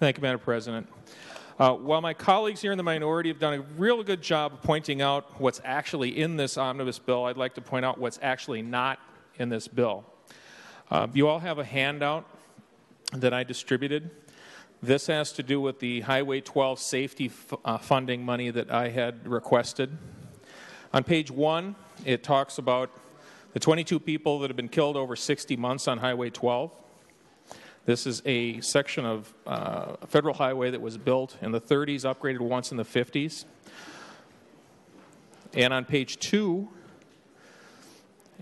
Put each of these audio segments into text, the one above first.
Thank you, Madam President. While my colleagues here in the minority have done a real good job of pointing out what's actually in this omnibus bill, I'd like to point out what's actually not in this bill. You all have a handout that I distributed. This has to do with the Highway 12 safety funding money that I had requested. On page 1, it talks about the 22 people that have been killed over 60 months on Highway 12. This is a section of a federal highway that was built in the 30s, upgraded once in the 50s. And on page 2,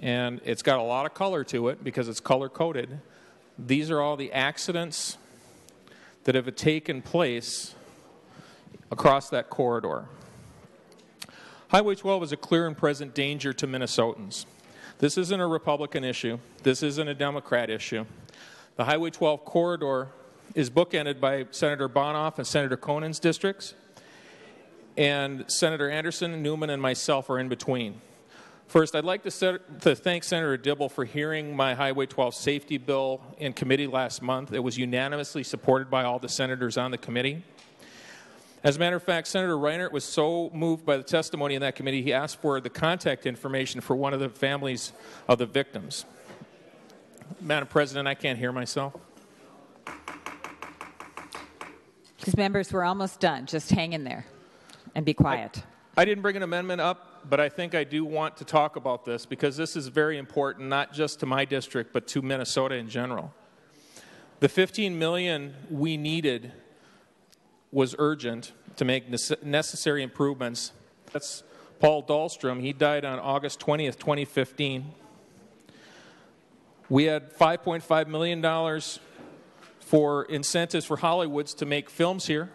and it's got a lot of color to it because it's color-coded, these are all the accidents that have taken place across that corridor. Highway 12 is a clear and present danger to Minnesotans. This isn't a Republican issue. This isn't a Democrat issue. The Highway 12 corridor is bookended by Senator Bonoff and Senator Conan's districts, and Senator Anderson, Newman, and myself are in between. First, I'd like to thank Senator Dibble for hearing my Highway 12 safety bill in committee last month. It was unanimously supported by all the senators on the committee. As a matter of fact, Senator Reinert was so moved by the testimony in that committee, he asked for the contact information for one of the families of the victims. Madam President, I can't hear myself. These members, we're almost done. Just hang in there and be quiet. I didn't bring an amendment up, but I think I do want to talk about this because this is very important, not just to my district, but to Minnesota in general. The $15 million we needed was urgent to make necessary improvements. That's Paul Dahlstrom. He died on August 20th, 2015. We had $5.5 million for incentives for Hollywoods to make films here.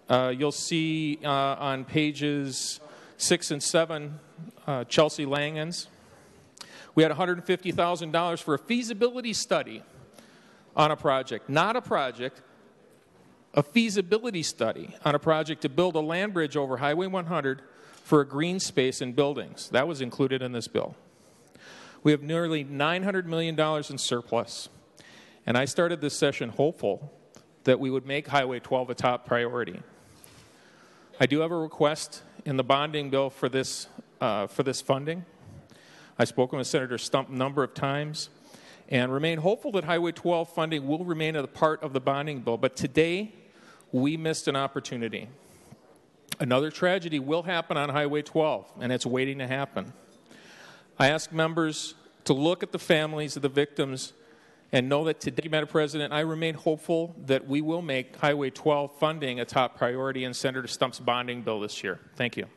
You'll see on pages 6 and 7, Chelsea Langens. We had $150,000 for a feasibility study on a project, not a project, a feasibility study on a project to build a land bridge over Highway 100 for a green space and buildings. That was included in this bill. We have nearly $900 million in surplus, and I started this session hopeful that we would make Highway 12 a top priority. I do have a request in the bonding bill for this funding. I've spoken with Senator Stump a number of times and remain hopeful that Highway 12 funding will remain a part of the bonding bill. But today, we missed an opportunity. Another tragedy will happen on Highway 12, and it's waiting to happen. I ask members to look at the families of the victims and know that today, Madam President, I remain hopeful that we will make Highway 12 funding a top priority in Senator Stump's bonding bill this year. Thank you.